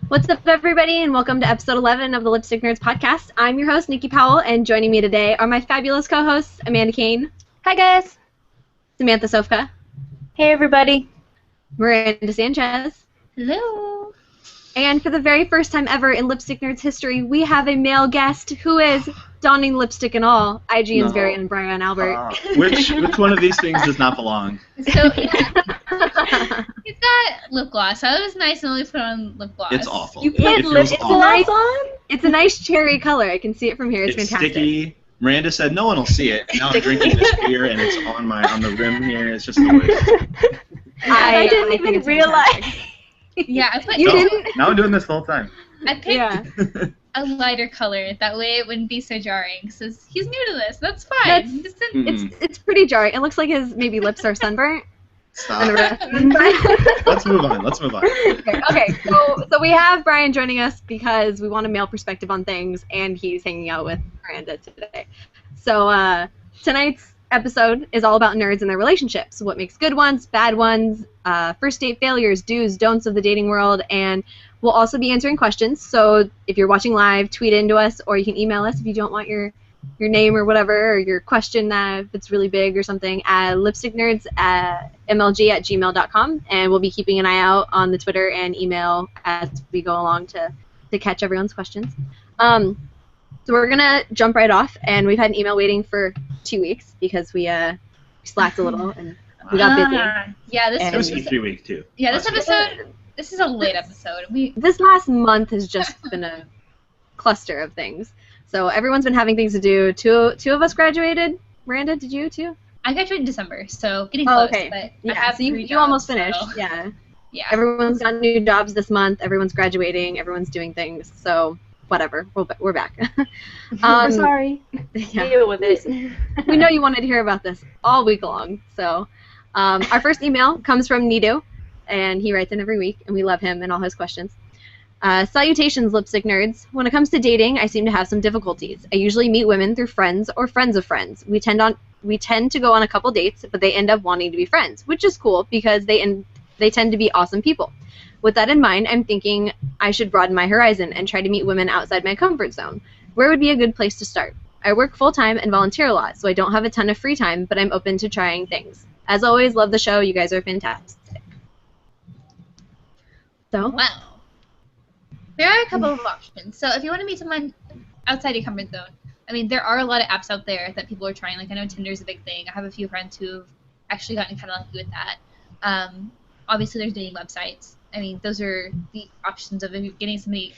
What's up, everybody, and welcome to episode 11 of the Lipstick Nerds podcast. I'm your host, Nikki Powell, and joining me today are my fabulous co-hosts, Amanda Kane. Hi, guys. Samantha Sofka. Hey, everybody. Miranda Sanchez. Hello. And for the very first time ever in Lipstick Nerds history, we have a male guest who is donning lipstick and all, IGN's very own Brian Albert. Which one of these things does not belong? So, he's got lip gloss. So it was nice and only put on lip gloss. It's awful. You put it lip feels gloss awful. on? It's a nice cherry color. I can see it from here. It's fantastic. Sticky. Miranda said no one will see it. Now I'm drinking this beer and it's on the rim here. It's just the way. I didn't even realize. Yeah, I put. You didn't? Now I'm doing this the whole time. I picked a lighter color. That way it wouldn't be so jarring. So he's new to this. That's fine. It's pretty jarring. It looks like his maybe lips are sunburnt. Stop. Let's move on. Okay. So we have Brian joining us because we want a male perspective on things, and he's hanging out with Miranda today. So tonight's episode is all about nerds and their relationships. What makes good ones, bad ones, first date failures, do's, don'ts of the dating world, and we'll also be answering questions. So if you're watching live, tweet into us, or you can email us if you don't want your name or whatever, or your question if it's really big or something, at lipsticknerds@mlg@gmail.com, and we'll be keeping an eye out on the Twitter and email as we go along to catch everyone's questions. So we're going to jump right off, and we've had an email waiting for 2 weeks because we slacked a little and we got busy. Yeah, It was 3 weeks too. Yeah, this episode. This is a late episode. This last month has just been a cluster of things. So everyone's been having things to do. Two of us graduated. Miranda, did you too? I graduated in December, so getting close. Okay. But Yeah, I have so you 3 jobs, almost finished. so- Yeah. Yeah. Everyone's got new jobs this month. Everyone's graduating. Everyone's doing things. So whatever. We're back. We're sorry. Yeah. Deal with it. We know you wanted to hear about this all week long. So our first email comes from Nido, and he writes in every week, and we love him and all his questions. Salutations, lipstick nerds. When it comes to dating, I seem to have some difficulties. I usually meet women through friends or friends of friends. We tend to go on a couple dates, but they end up wanting to be friends, which is cool because they tend to be awesome people. With that in mind, I'm thinking I should broaden my horizon and try to meet women outside my comfort zone. Where would be a good place to start? I work full-time and volunteer a lot, so I don't have a ton of free time, but I'm open to trying things. As always, love the show. You guys are fantastic. So, Wow. There are a couple of options. So if you want to meet someone outside your comfort zone, I mean, there are a lot of apps out there that people are trying. Like, I know Tinder's a big thing. I have a few friends who've actually gotten kind of lucky with that. Obviously, there's dating websites. I mean, those are the options of if you're getting somebody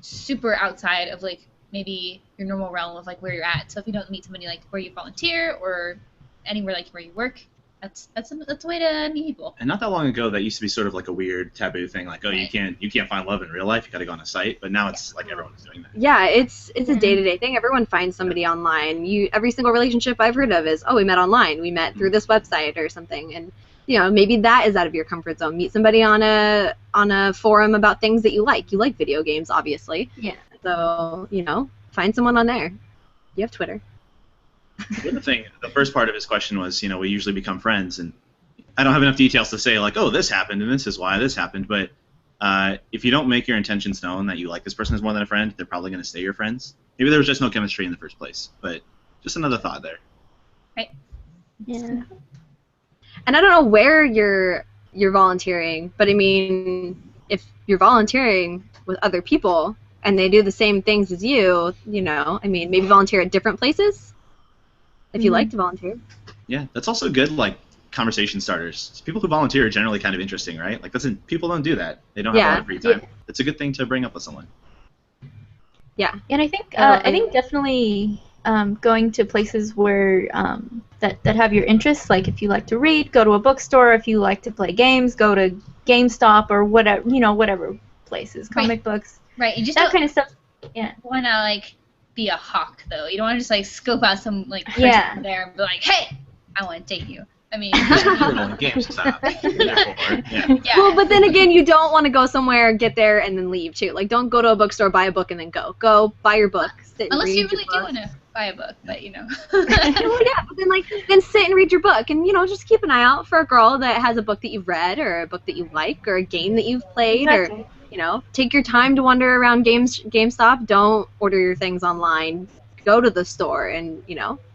super outside of, like, maybe your normal realm of, like, where you're at. So if you don't meet somebody, like, where you volunteer or anywhere, like, where you work, that's a way to meet people. And not that long ago, that used to be sort of like a weird taboo thing. Like, oh, Right. you can't find love in real life. You got to go on a site. But now it's like everyone's doing that. yeah, it's a day-to-day thing. Everyone finds somebody online. Every single relationship I've heard of is, we met online. We met through this website or something. And, maybe that is out of your comfort zone. Meet somebody on a forum about things that you like. You like video games, obviously. Yeah. So, find someone on there. You have Twitter. The other thing, the first part of his question was, we usually become friends, and I don't have enough details to say, like, oh, this happened, and this is why this happened, but if you don't make your intentions known that you like this person as more than a friend, they're probably going to stay your friends. Maybe there was just no chemistry in the first place, but just another thought there. Right. Yeah. And I don't know where you're volunteering, but I mean, if you're volunteering with other people and they do the same things as you, maybe volunteer at different places if you like to volunteer. Yeah, that's also good, like, conversation starters. People who volunteer are generally kind of interesting, right? Like, people don't do that. They don't have a lot of free time. It's a good thing to bring up with someone. Yeah. And I think definitely going to places where that have your interests. Like if you like to read, go to a bookstore. If you like to play games, go to GameStop or whatever. Whatever places, comic books, Right. You just that don't kind of stuff. Yeah. want to, like, be a hawk, though. You don't want to just, like, scope out some, like, person Yeah. there and be like, hey, I want to date you. I mean, Games out. yeah. Well, but then again, you don't want to go somewhere, get there, and then leave, too. Like, don't go to a bookstore, buy a book, and then go. Go, buy your book. Sit and Unless read you your really do book. want to buy a book, but, Well, yeah, but then sit and read your book, and just keep an eye out for a girl that has a book that you've read, or a book that you like, or a game that you've played, Exactly. or take your time to wander around GameStop. Don't order your things online. Go to the store and,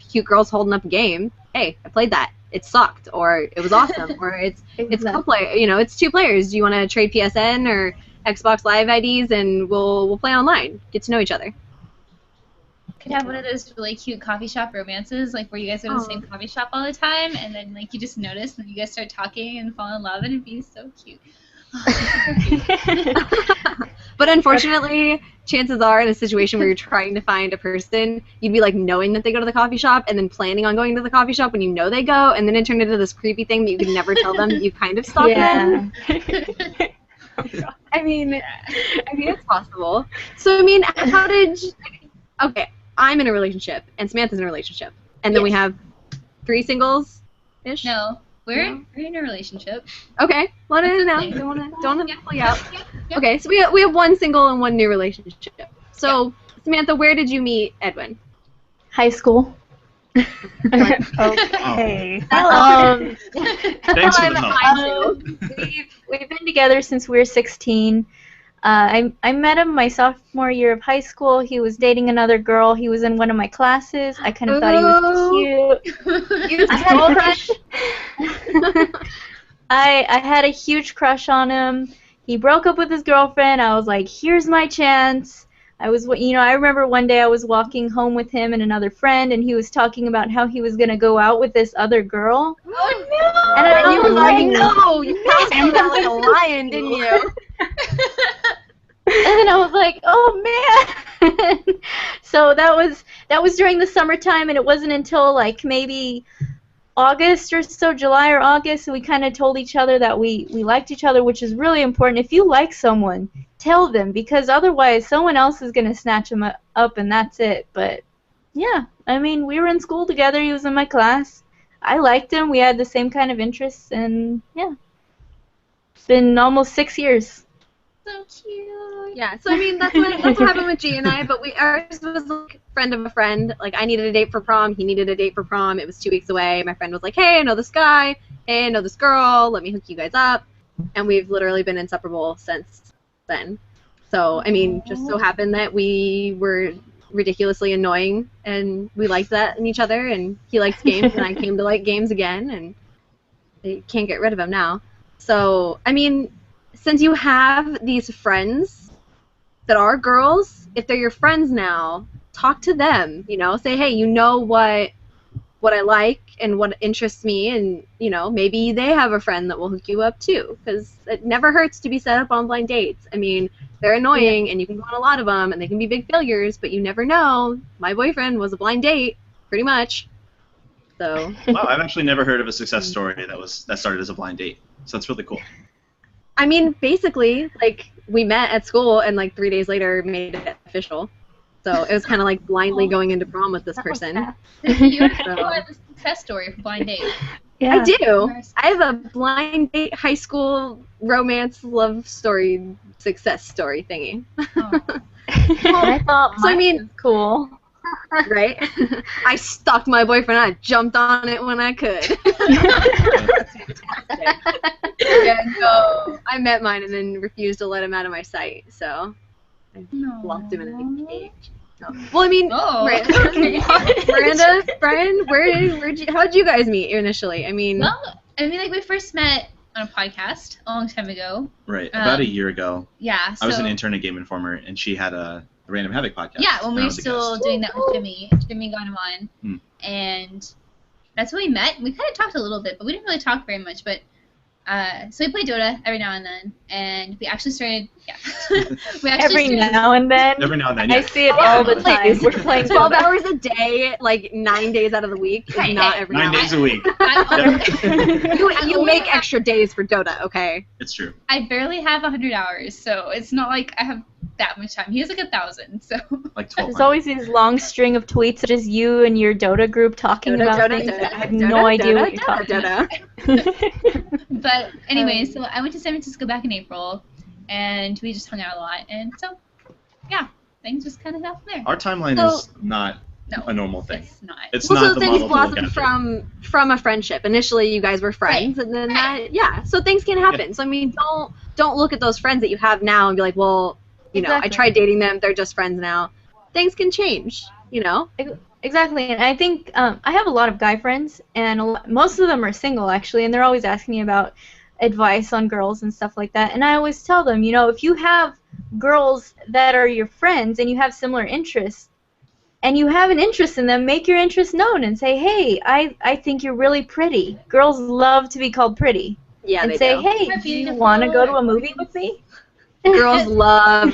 cute girls holding up a game. Hey, I played that. It sucked, or it was awesome, or it's co-player. It's 2 players. Do you want to trade PSN or Xbox Live IDs, and we'll play online. Get to know each other. Could have one of those really cute coffee shop romances, like where you guys go to the same coffee shop all the time, and then like you just notice, and then you guys start talking and fall in love, and it'd be so cute. But unfortunately, chances are in a situation where you're trying to find a person, you'd be like knowing that they go to the coffee shop and then planning on going to the coffee shop when you know they go, and then it turned into this creepy thing that you could never tell them that you kind of stalked them. I mean, it's possible. So, how did... Okay, I'm in a relationship, and Samantha's in a relationship. And then we have 3 singles-ish? No, we're in a relationship. Okay, let it know. Don't want to pull you out. Yep. Okay, so we have 1 single and 1 new relationship. So, Samantha, where did you meet Edwin? High school. Okay. Thanks for the help. We've been together since we were 16. I met him my sophomore year of high school. He was dating another girl. He was in one of my classes. I kind of thought he was cute. I had a crush. I had a huge crush on him. He broke up with his girlfriend. I was like, here's my chance. I remember one day I was walking home with him and another friend, and he was talking about how he was going to go out with this other girl. Oh, no! And you were like, no! You passed him out like a lion, didn't you? And I was like, oh, man! So that was during the summertime, and it wasn't until, like, maybe August or so, July or August, and we kind of told each other that we liked each other, which is really important. If you like someone, tell them, because otherwise someone else is going to snatch them up, and that's it. But, yeah, we were in school together. He was in my class. I liked him. We had the same kind of interests, and, yeah. It's been almost 6 years. So cute. Yeah, so that's what happened with G and I, but ours was like friend of a friend. Like, I needed a date for prom, he needed a date for prom. It was 2 weeks away. My friend was like, hey, I know this guy. Hey, I know this girl. Let me hook you guys up. And we've literally been inseparable since then. So, just so happened that we were ridiculously annoying, and we liked that in each other, and he likes games, and I came to like games again, and they can't get rid of him now. So, since you have these friends that are girls, if they're your friends now, talk to them, say, hey, what I like and what interests me, and, maybe they have a friend that will hook you up too, because it never hurts to be set up on blind dates. They're annoying, and you can go on a lot of them, and they can be big failures, but you never know. My boyfriend was a blind date, pretty much. So. Wow, I've actually never heard of a success story that started as a blind date, so that's really cool. Basically, like, we met at school and, like, 3 days later made it official. So it was kind of like blindly going into prom with this person. You have a success story for blind date. Yeah. I do. I have a blind date high school romance love story success story thingy. Oh. I thought mine was cool. Right? I stalked my boyfriend. I jumped on it when I could. That's fantastic. Yeah, no, I met mine and then refused to let him out of my sight. So I locked him in an cage. So. Well, Miranda, Brian, how'd you guys meet initially? Well, we first met on a podcast a long time ago. Right, about a year ago. Yeah. I was an intern at Game Informer, and she had a Random Havoc podcast. Yeah, when we were still doing that with Jimmy. Jimmy got him on. And that's when we met. We kind of talked a little bit, but we didn't really talk very much. But so we play Dota every now and then, and we actually started. Yeah. Every now and then. Yeah. I see it all the time. We're playing 12 hours a day, like 9 days out of the week. Right, not every 9 days a week. You make extra days for Dota, okay? It's true. I barely have 100 hours, so it's not like I have that much time. He has like 1,000, so. Like 12. There's always these long string of tweets that is you and your Dota group talking about things. I have no idea what you're talking about. But anyway, so I went to San Francisco back in April, and we just hung out a lot, and so, yeah, things just kind of happened there. Our timeline is not No, a normal thing. it's not. It's Well, not so the things model to look blossom after. from a friendship. Initially, you guys were friends, and then so things can happen. So I mean, don't look at those friends that you have now and be like, well, you know, I Exactly. tried dating them, they're just friends now. Things can change, you know. Exactly, and I think I have a lot of guy friends, and most of them are single actually, and they're always asking me about advice on girls and stuff like that. And I always tell them, you know, if you have girls that are your friends and you have similar interests, and you have an interest in them, make your interest known and say, hey, I think you're really pretty. Girls love to be called pretty. Yeah, and they say, do. hey, do you want to go to a movie with me? Girls love.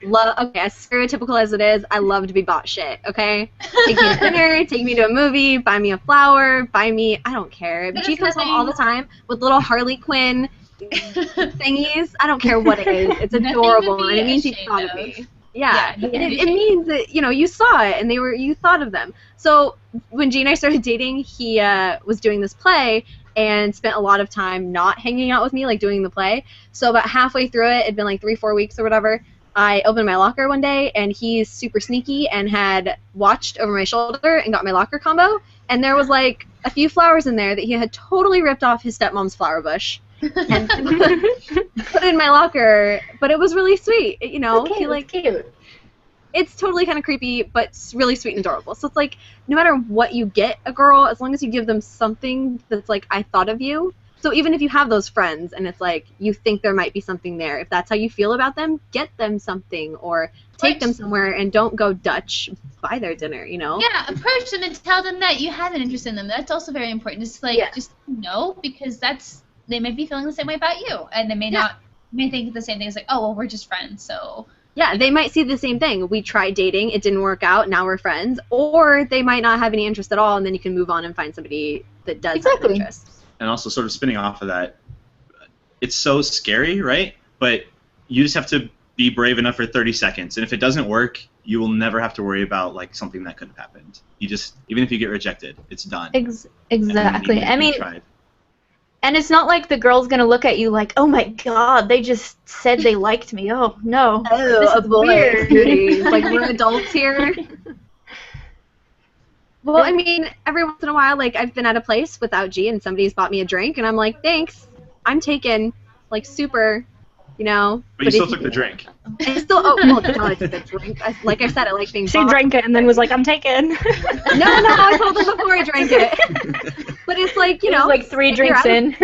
Okay, as stereotypical as it is, I love to be bought shit. Okay, take me to dinner, take me to a movie, buy me a flower, buy me. I don't care. But She it's comes home all the time with little Harley Quinn thingies. I don't care what it is. It's Nothing to adorable, be and it means he ashamed thought of of. me. Yeah, nothing to be it ashamed means that you saw it, and you thought of them. So when Gene and I started dating, he was doing this play and spent a lot of time not hanging out with me, like doing the play. So about halfway through it, it'd been like 3-4 weeks or whatever. I opened my locker one day, and he's super sneaky and had watched over my shoulder and got my locker combo. And there was like a few flowers in there that he had totally ripped off his stepmom's flower bush and put in my locker. But it was really sweet, you know. Okay, He like cute. it's totally kind of creepy, but really sweet and adorable. So it's like, no matter what you get a girl, as long as you give them something that's like, I thought of you. So even if you have those friends and it's like, you think there might be something there, if that's how you feel about them, get them something or take them somewhere and don't go Dutch, buy their dinner, you know? Yeah, approach them and tell them that you have an interest in them. That's also very important. Just like, just know, because they may be feeling the same way about you, and they may may think the same thing as like, oh, well, we're just friends, so. Yeah, they might see the same thing. We tried dating, it didn't work out, now we're friends. Or they might not have any interest at all, and then you can move on and find somebody that does have an interest. And also sort of spinning off of that, it's so scary, right? But you just have to be brave enough for 30 seconds. And if it doesn't work, you will never have to worry about like something that could have happened. You just, even if you get rejected, it's done. Exactly. You I mean, tried. and it's not like the girl's gonna look at you like, oh my god, they just said they liked me. Oh no. Oh, a boy. weird. Like, we're adults here. Well, I mean, every once in a while, like, I've been at a place without G and somebody's bought me a drink, and I'm like, thanks, I'm taken, like, super, you know. But you still took the drink. I still, well, I took the drink. Like I said, I like being She bought. drank it and then was like, I'm taken. No, I told them before I drank it. But it's like, you It know. was like 3 if you're drinks out- in.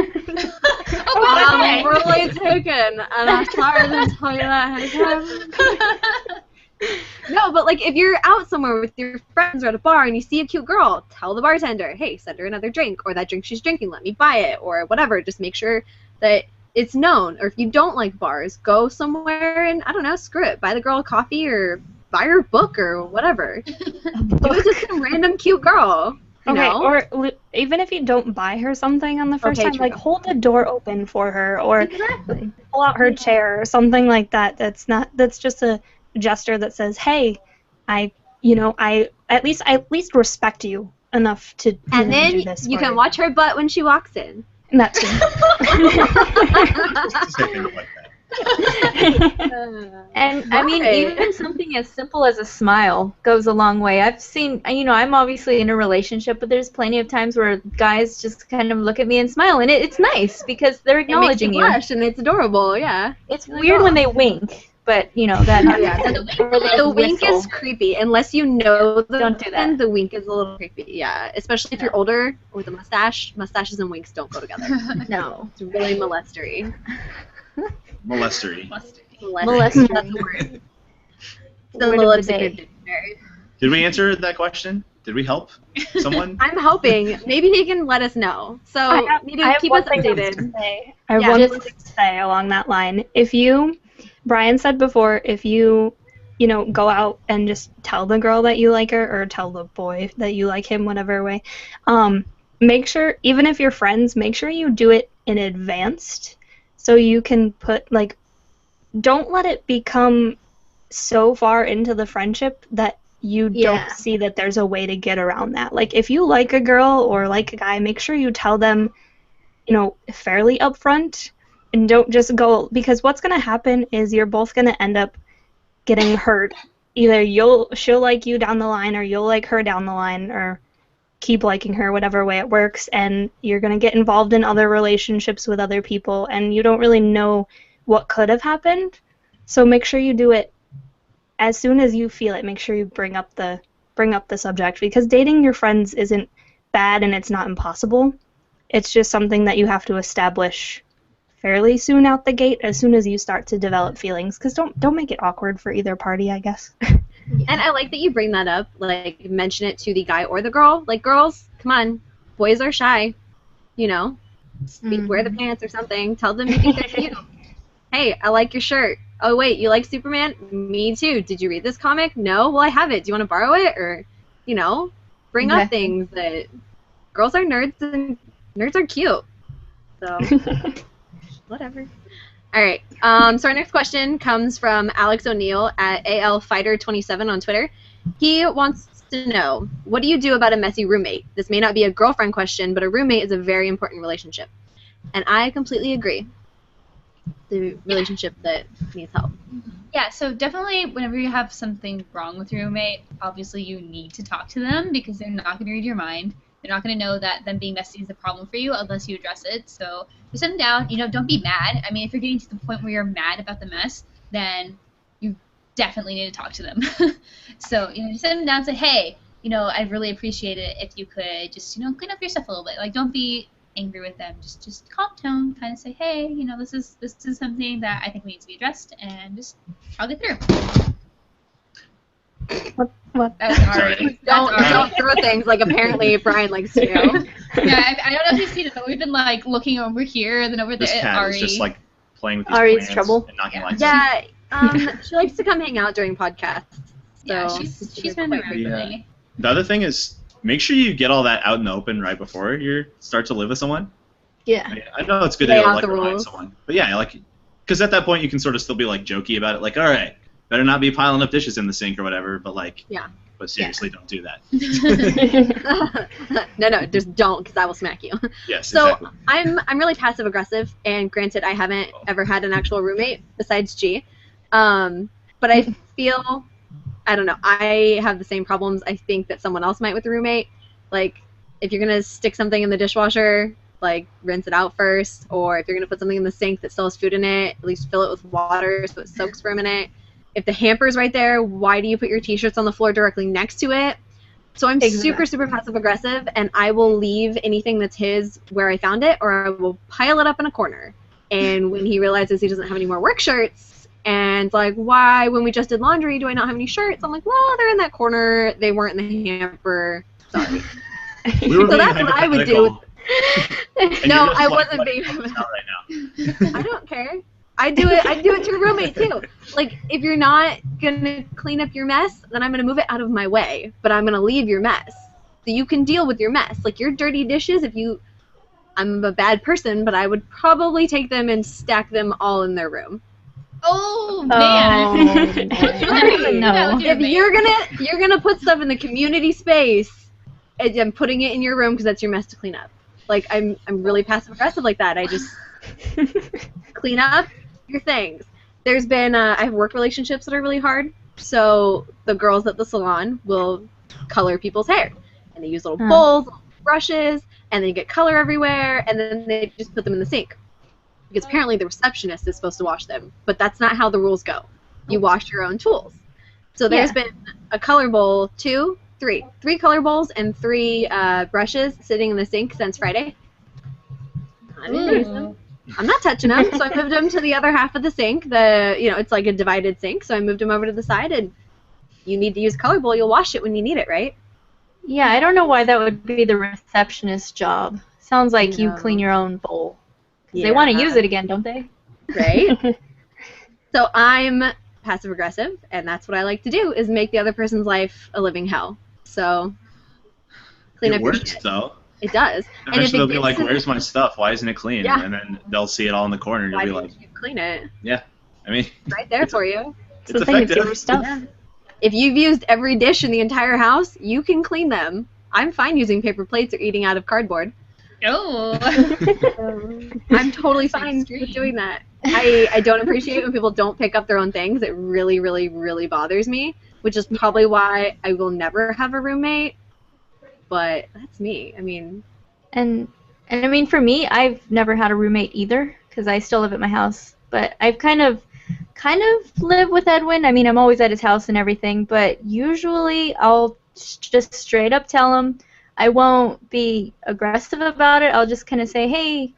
Oh, really taken, and I'm sorry to tell you that. No, but like if you're out somewhere with your friends or at a bar and you see a cute girl, tell the bartender, hey, send her another drink, or that drink she's drinking, let me buy it, or whatever. Just make sure that it's known. Or if you don't like bars, go somewhere and, I don't know, screw it. Buy the girl a coffee or buy her a book or whatever. Do it to some random cute girl. You know? or even if you don't buy her something on the first time, true. like hold the door open for her, or Exactly. pull out her chair or something like that. That's just a gesture that says, hey, I at least respect you enough to And then do this you for can watch her butt when she walks in. And that too. Just say things like that. And I mean, Right. even something as simple as a smile goes a long way. I've seen, I'm obviously in a relationship, but there's plenty of times where guys just kind of look at me and smile, and it's nice because they're It makes acknowledging you you. blush, and it's adorable, yeah. It's weird when they wink, but that. Oh, yeah. The wink is creepy unless you know the Don't do that. The wink is a little creepy, yeah. Especially if you're older with a mustache. Mustaches and winks don't go together. No. It's really molestery. Molestery. Molestery. That's the word. It's the Word little of the day. dictionary. Did we answer that question? Did we help someone? I'm hoping. Maybe he can let us know. So I have keep one us thing updated. to say. I have Yeah, one just- thing to say along that line. If you, Brian said before, if you, go out and just tell the girl that you like her, or tell the boy that you like him, whatever way, make sure, even if you're friends, make sure you do it in advance, so you can put, don't let it become so far into the friendship that you don't see that there's a way to get around that. Like, if you like a girl or like a guy, make sure you tell them, fairly upfront, and don't just go, because what's going to happen is you're both going to end up getting hurt either she'll like you down the line, or you'll like her down the line, or keep liking her, whatever way it works, and you're going to get involved in other relationships with other people, and you don't really know what could have happened. So make sure you do it as soon as you feel it. Make sure you bring up the subject, because dating your friends isn't bad and it's not impossible. It's just something that you have to establish fairly soon out the gate, as soon as you start to develop feelings, because don't make it awkward for either party, I guess. And I like that you bring that up, like, mention it to the guy or the girl. Like, girls, come on, boys are shy, you know? Wear the pants or something. Tell them you think they're cute. Hey, I like your shirt. Oh, wait, you like Superman? Me too. Did you read this comic? No? Well, I have it. Do you want to borrow it? Or, you know, bring up things that girls are nerds and nerds are cute. So, whatever. All right. So our next question comes from Alex O'Neill at ALFighter27 on Twitter. He wants to know, what do you do about a messy roommate? This may not be a girlfriend question, but a roommate is a very important relationship. And I completely agree. The relationship that needs help. Yeah, so definitely whenever you have something wrong with your roommate, obviously you need to talk to them, because they're not going to read your mind. They're not going to know that them being messy is a problem for you unless you address it. So just sit them down. You know, don't be mad. I mean, if you're getting to the point where you're mad about the mess, then you definitely need to talk to them. So, you know, just sit them down and say, hey, you know, I'd really appreciate it if you could just, you know, clean up your stuff a little bit. Like, don't be angry with them. Just calm tone, kind of say, hey, you know, this is something that I think we need to be addressed, and just talk it through. What? Sorry. Don't throw things like apparently Brian likes to. Yeah, I don't know if you've seen it, but we've been like looking over here and then over This there. cat Ari. is just like playing with these Ari's plants trouble. and knocking lights out. Yeah, she likes to come hang out during podcasts. So Yeah, she's been around lately. The other thing is, make sure you get all that out in the open right before you start to live with someone. Yeah. I know it's good Lay to out like the remind rules. someone, but yeah, like, because at that point you can sort of still be like jokey about it, like, all right, better not be piling up dishes in the sink or whatever, but like, Yeah. But seriously, don't do that. No, just don't, because I will smack you. Yes, So exactly. I'm really passive aggressive, and granted, I haven't ever had an actual roommate besides G. But I feel, I don't know, I have the same problems I think that someone else might with a roommate. Like, if you're gonna stick something in the dishwasher, like, rinse it out first, or if you're gonna put something in the sink that still has food in it, at least fill it with water so it soaks for a minute. If the hamper's right there, why do you put your t-shirts on the floor directly next to it? So I'm super passive aggressive, and I will leave anything that's his where I found it, or I will pile it up in a corner. And when he realizes he doesn't have any more work shirts, and it's like, why, when we just did laundry, do I not have any shirts? I'm like, well, they're in that corner. They weren't in the hamper. Sorry. We were So being that's what I would do. hypothetical, and No, you're just I like, wasn't what being. comes out right now. I don't care. I do it to your roommate too. Like, if you're not gonna clean up your mess, then I'm gonna move it out of my way. But I'm gonna leave your mess, so you can deal with your mess. Like, your dirty dishes, I'm a bad person, but I would probably take them and stack them all in their room. Oh man! No. If you're gonna put stuff in the community space, and I'm putting it in your room because that's your mess to clean up. Like, I'm really passive aggressive like that. I just clean up your things. There's been I have work relationships that are really hard, so the girls at the salon will color people's hair, and they use little bowls, little brushes, and they get color everywhere, and then they just put them in the sink, because apparently the receptionist is supposed to wash them, but that's not how the rules go. You wash your own tools. So there's been a color bowl, three color bowls and 3 brushes sitting in the sink since Friday. I didn't notice them. I'm not touching them, so I moved them to the other half of the sink. It's like a divided sink, so I moved them over to the side, and you need to use color bowl, you'll wash it when you need it, right? Yeah, I don't know why that would be the receptionist's job. Sounds like you No. clean your own bowl. 'Cause they want to use it again, don't they? Right? So I'm passive aggressive, and that's what I like to do, is make the other person's life a living hell. So clean It up your works, shit. though. It does. And if Eventually they'll be gets like, to- where's my stuff? Why isn't it clean? Yeah. And then they'll see it all in the corner, and Why you'll be didn't like, you clean it? I mean, It's right there for you. it's the thing, it's effective. your stuff. Yeah. If you've used every dish in the entire house, you can clean them. I'm fine using paper plates or eating out of cardboard. Oh. I'm totally fine extreme. with doing that. I don't appreciate when people don't pick up their own things. It really, really, really bothers me. which is probably why I will never have a roommate. But that's me. I mean, And I mean, for me, I've never had a roommate either because I still live at my house. But I've kind of lived with Edwin. I mean, I'm always at his house and everything, but usually I'll just straight up tell him. I won't be aggressive about it. I'll just kind of say, hey,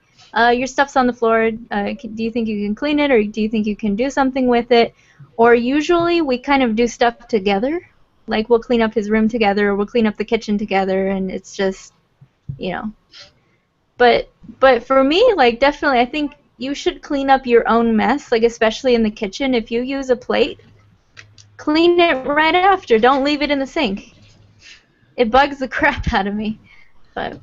your stuff's on the floor. Do you think you can clean it, or do you think you can do something with it? Or usually we kind of do stuff together. Like we'll clean up his room together, or we'll clean up the kitchen together, and it's just, you know. But for me, like definitely, I think you should clean up your own mess, like especially in the kitchen. If you use a plate, clean it right after. Don't leave it in the sink. It bugs the crap out of me. But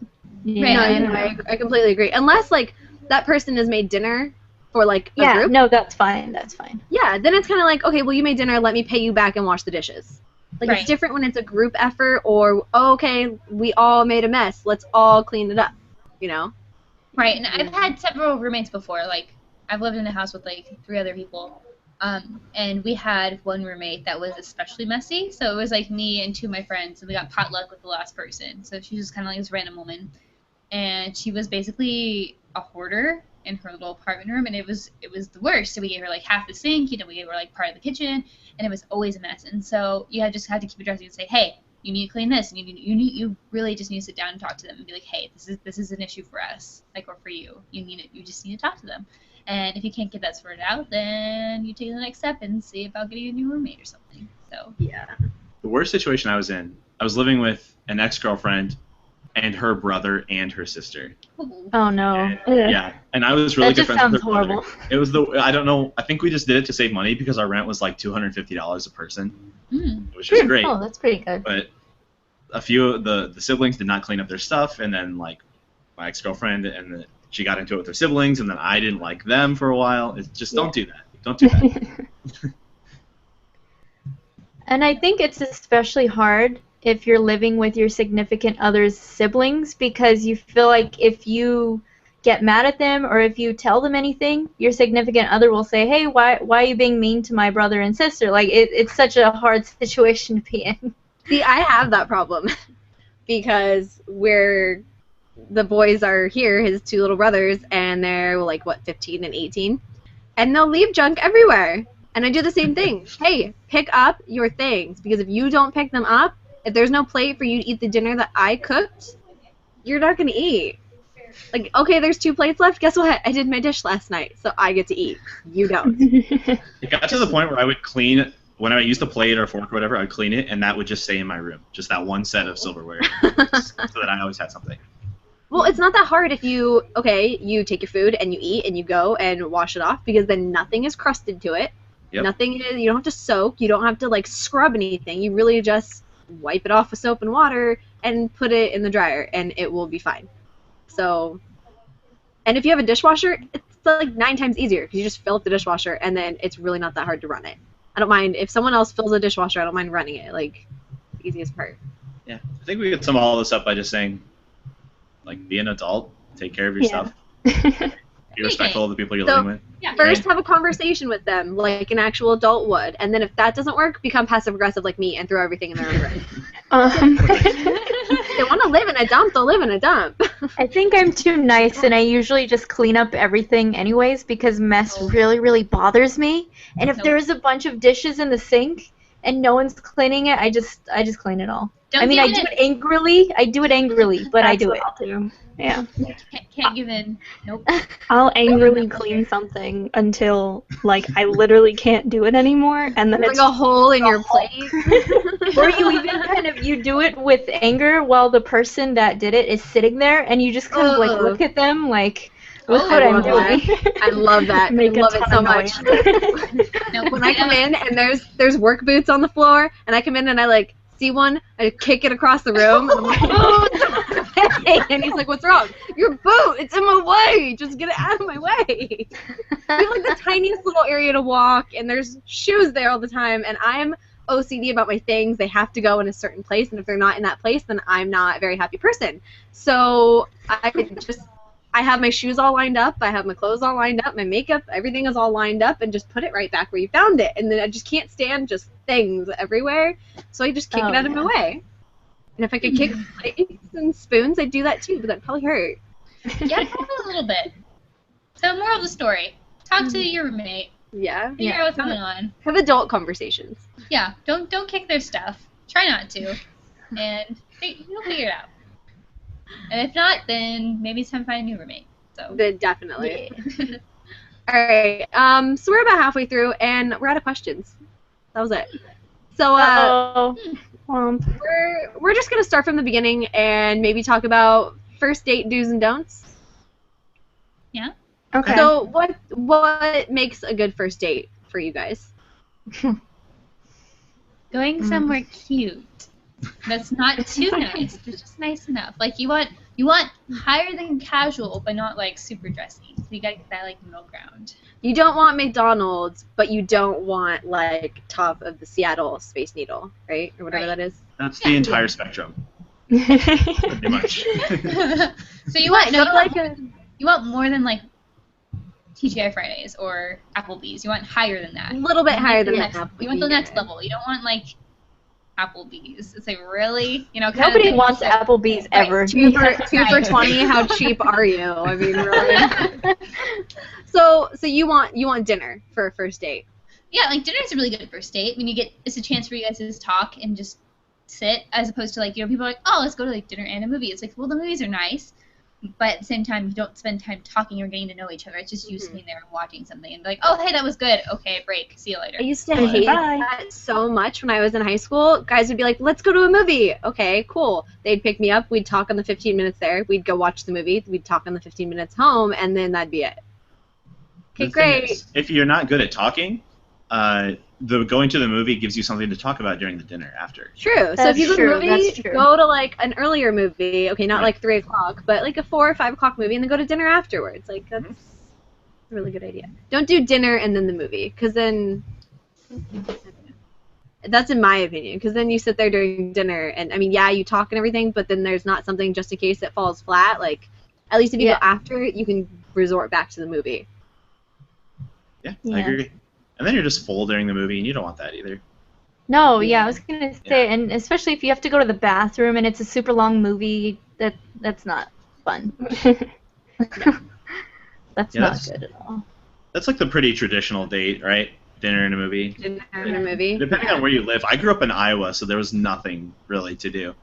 I completely agree. Unless like that person has made dinner for like a group. No, that's fine. That's fine. Yeah, then it's kind of like, okay, well you made dinner, let me pay you back and wash the dishes. Like it's different when it's a group effort, or okay, we all made a mess, let's all clean it up, you know? Right, and I've had several roommates before. Like I've lived in a house with like 3 other people, and we had one roommate that was especially messy. So it was like me and 2 of my friends, and we got potluck with the last person. So she was just kind of like this random woman, and she was basically a hoarder in her little apartment room, and it was the worst. So we gave her like half the sink, you know, we gave her like part of the kitchen, and it was always a mess. And so you just had to keep addressing and say, hey, you need to clean this, and you really just need to sit down and talk to them and be like, hey, this is an issue for us, like, or for you. You just need to talk to them. And if you can't get that sorted out, then you take the next step and see about getting a new roommate or something. So yeah. The worst situation I was in, I was living with an ex-girlfriend and her brother and her sister. Oh no. And, yeah, and I was really That good just friends with sounds her brother. horrible. It was I don't know, I think we just did it to save money because our rent was like $250 a person, which is great. Oh, that's pretty good. But a few of the siblings did not clean up their stuff, and then like my ex-girlfriend she got into it with her siblings, and then I didn't like them for a while. It's just don't do that. Don't do that. And I think it's especially hard if you're living with your significant other's siblings, because you feel like if you get mad at them or if you tell them anything, your significant other will say, hey, why are you being mean to my brother and sister? Like, it's such a hard situation to be in. See, I have that problem because the boys are here, his 2 little brothers, and they're like, 15 and 18, and they'll leave junk everywhere. And I do the same thing. Hey, pick up your things, because if you don't pick them up, if there's no plate for you to eat the dinner that I cooked, you're not going to eat. Like, okay, there's 2 plates left. Guess what? I did my dish last night, so I get to eat. You don't. It got to the point where I would clean, when I used a plate or a fork or whatever, I would clean it, and that would just stay in my room. Just that one set of silverware, so that I always had something. Well, it's not that hard if you take your food and you eat and you go and wash it off, because then nothing is crusted to it. Yep. Nothing is, you don't have to soak, you don't have to like scrub anything. You really just wipe it off with soap and water and put it in the dryer, and it will be fine. So, and if you have a dishwasher, it's like 9 times easier, because you just fill up the dishwasher, and then it's really not that hard to run it. I don't mind if someone else fills a dishwasher. I don't mind running it. Like, the easiest part. Yeah, I think we could sum all this up by just saying, like, be an adult, take care of your stuff, be respectful of the people you're living with. Yeah. First, have a conversation with them like an actual adult would, and then if that doesn't work, become passive-aggressive like me and throw everything in their own room. If they want to live in a dump, they'll live in a dump. I think I'm too nice, and I usually just clean up everything anyways, because mess really, really bothers me. And if there's a bunch of dishes in the sink and no one's cleaning it, I just clean it all. Don't I mean, give I in. do it angrily. But I do it. I'll do. Yeah. Can't give in. Nope. I'll angrily clean something until, like, I literally can't do it anymore, and then There's it's like a hole in your plate. Or you even you do it with anger while the person that did it is sitting there, and you just kind of like look at them like, look what I'm doing. I love that. Make I a love it ton so of much. No, When I come in and there's work boots on the floor, and I come in and I like see one, I kick it across the room, and I'm like, oh, it's in my way. And he's like, what's wrong? Your boot, it's in my way. Just get it out of my way. We have like the tiniest little area to walk, and there's shoes there all the time, and I'm OCD about my things. They have to go in a certain place, and if they're not in that place, then I'm not a very happy person. So I just I have my shoes all lined up, I have my clothes all lined up, my makeup, everything is all lined up, and just put it right back where you found it. And then I just can't stand just things everywhere, so I just kick it out of my way. And if I could kick plates and spoons, I'd do that too, but that'd probably hurt. Yeah, probably a little bit. So, moral of the story: talk to your roommate. Yeah. Figure out what's going on. Have adult conversations. Yeah, don't kick their stuff. Try not to, and you'll figure it out. And if not, then maybe it's time to find a new roommate. So Then definitely. All right. So we're about halfway through, and we're out of questions. That was it. So we're just gonna start from the beginning and maybe talk about first date do's and don'ts. Yeah. Okay. So what makes a good first date for you guys? Going somewhere cute. That's not too nice. But just nice enough. Like you want higher than casual, but not like super dressy. So you gotta get that like middle ground. You don't want McDonald's, but you don't want like top of the Seattle Space Needle, right? Or whatever Right. that is. That's the entire spectrum, pretty much. So you want a you want more than like TGI Fridays or Applebee's. You want higher than that. little bit higher than Yes. that. You want the next level. You don't want like Applebee's. It's like really, kind of Nobody thing. wants Applebee's ever. 2 for $20. How cheap are you? I mean, really. So you want dinner for a first date? Yeah, like dinner is a really good first date. I mean, it's a chance for you guys to just talk and just sit, as opposed to like people are like, oh, let's go to like dinner and a movie. It's like, well, the movies are nice, but at the same time, you don't spend time talking or getting to know each other. It's just you sitting there and watching something and be like, oh, hey, that was good. Okay, break. See you later. I used to hate that so much when I was in high school. Guys would be like, let's go to a movie. Okay, cool. They'd pick me up. We'd talk on the 15 minutes there. We'd go watch the movie. We'd talk on the 15 minutes home, and then that'd be it. Okay, The thing great. is, if you're not good at talking, the going to the movie gives you something to talk about during the dinner after. True. So if That's you go to true, a movie, that's true. go to like an earlier movie. Okay, not like 3 o'clock, but like a 4 or 5 o'clock movie, and then go to dinner afterwards. Like that's a really good idea. Don't do dinner and then the movie, because then that's in my opinion. Because then you sit there during dinner, and I mean, yeah, you talk and everything, but then there's not something just in case it falls flat. Like at least if you go after, you can resort back to the movie. Yeah, Yeah. I agree. And then you're just full during the movie, and you don't want that either. No, yeah, I was gonna say, and especially if you have to go to the bathroom and it's a super long movie, that's not fun. That's Yeah, not that's- good at all. That's like the pretty traditional date, right? Dinner and a movie. Dinner and a movie. Depending on where you live. I grew up in Iowa, so there was nothing really to do.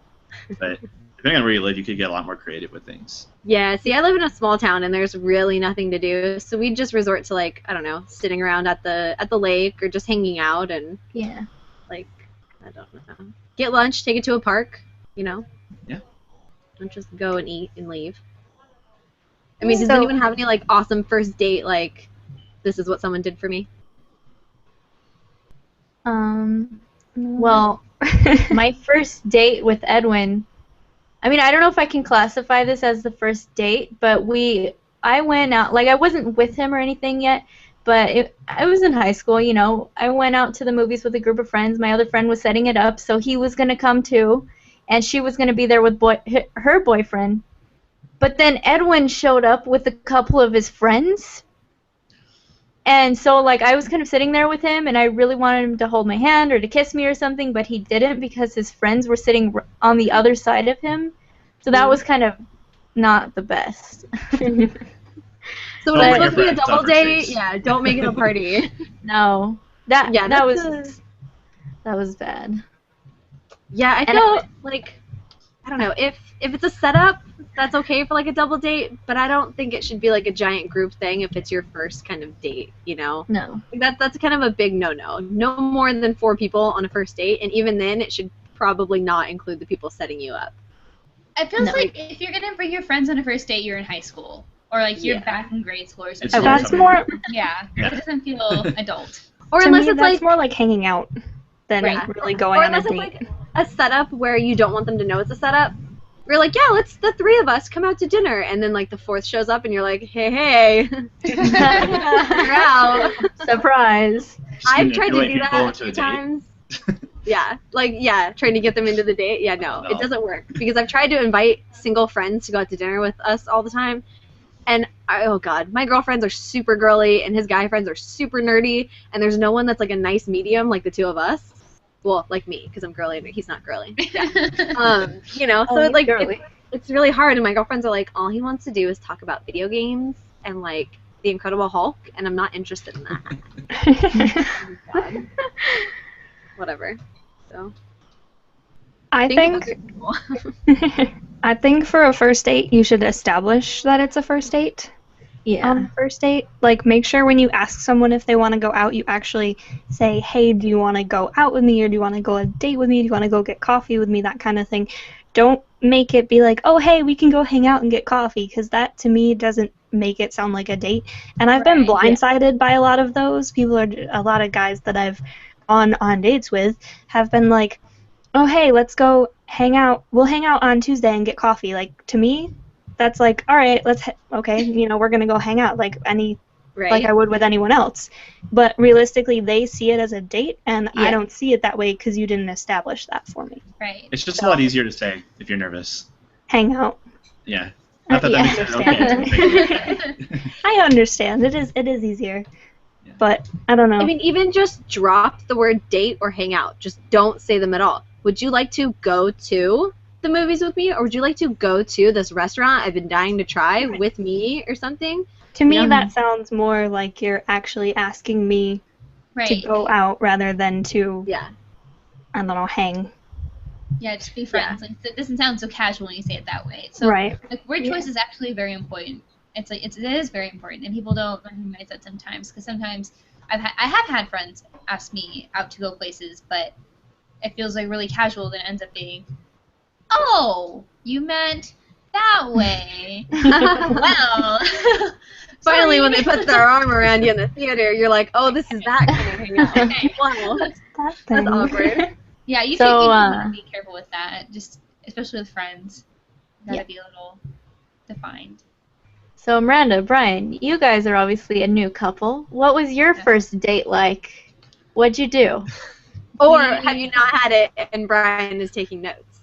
But depending on where you live, you could get a lot more creative with things. Yeah, see, I live in a small town, and there's really nothing to do, so we just resort to like, I don't know, sitting around at the lake or just hanging out and Yeah. like, I don't know, get lunch, take it to a park, you know. Yeah. Don't just go and eat and leave. I mean, does So- anyone have any like awesome first date like, this is what someone did for me? Well, my first date with Edwin, I mean, I don't know if I can classify this as the first date, but I went out, like I wasn't with him or anything yet, but I was in high school, you know. I went out to the movies with a group of friends. My other friend was setting it up, so he was going to come too, and she was going to be there with her boyfriend. But then Edwin showed up with a couple of his friends. And so, like, I was kind of sitting there with him, and I really wanted him to hold my hand or to kiss me or something, but he didn't because his friends were sitting on the other side of him. So that was kind of not the best. So when Don't it's bring your supposed to be a friends on double first date, dates. yeah, don't make it a party. No. Yeah, that that's was bad. Yeah, I And feel like, I don't know, if it's a setup, that's okay for like a double date, but I don't think it should be like a giant group thing if it's your first kind of date, you know? No. That's kind of a big no-no. No more than 4 people on a first date, and even then it should probably not include the people setting you up. It feels No. like if you're gonna bring your friends on a first date, you're in high school or like you're Yeah. back in grade school or It's something. like That's something- more Yeah, Yeah. it doesn't feel adult. Or to unless me, it's that's like more like hanging out than Right. really going or on a unless it's date. like a setup where you don't want them to know it's a setup. We're like, yeah, let's the 3 of us come out to dinner, and then like the 4th shows up, and you're like, hey, you're out. Surprise. I've tried to manipulate do people that a into few a date. times. Yeah, trying to get them into the date. Yeah, no, it Oh. doesn't work because I've tried to invite single friends to go out to dinner with us all the time, And oh god, my girlfriends are super girly, and his guy friends are super nerdy, and there's no one that's like a nice medium like the two of us. Well, like me, because I'm girly and he's not girly. Yeah. You know, so he's like girly. it's really hard, and my girlfriends are like, all he wants to do is talk about video games and like the Incredible Hulk, and I'm not interested in that. Oh, God. Whatever. So I think I think for a first date you should establish that it's a first date. Yeah. On the first date, like make sure when you ask someone if they want to go out, you actually say, "Hey, do you want to go out with me, or do you want to go on a date with me? Do you want to go get coffee with me?" That kind of thing. Don't make it be like, "Oh, hey, we can go hang out and get coffee," because that to me doesn't make it sound like a date. And I've been Right, yeah. blindsided by a lot of those. A lot of guys that I've gone on dates with have been like, "Oh, hey, let's go hang out. We'll hang out on Tuesday and get coffee." Like to me, that's like, all right, okay, you know, we're gonna go hang out like right. like I would with anyone else. But realistically, they see it as a date, and I Yeah. don't see it that way because you didn't establish that for me. Right. It's just a lot easier to say if you're nervous. Hang out. Yeah. Not that Yeah, that makes it okay. I understand. It is easier, Yeah. but I don't know. I mean, even just drop the word date or hang out. Just don't say them at all. Would you like to go to the movies with me, or would you like to go to this restaurant I've been dying to try with me or something? to me, Yeah. that sounds more like you're actually asking me to Right. go out rather than to, Yeah. I don't know, hang. Yeah, just be friends. Like, it doesn't sound so casual when you say it that way. So Right. like word Yeah. choice is actually very important. It is very important, and people don't recognize that sometimes. Because sometimes I have had friends ask me out to go places, but it feels like really casual. Then it ends up being, oh, you meant that way. Well, Finally, sorry. when they put their arm around you in the theater, you're like, oh, this is that kind of hangout. Wow. That thing. That's awkward. Yeah, you So, want to be careful with that, just especially with friends. Gotta Yeah. be a little defined. So Miranda, Brian, you guys are obviously a new couple. What was your Yeah. first date like? What'd you do? Or have you not had it and Brian is taking notes?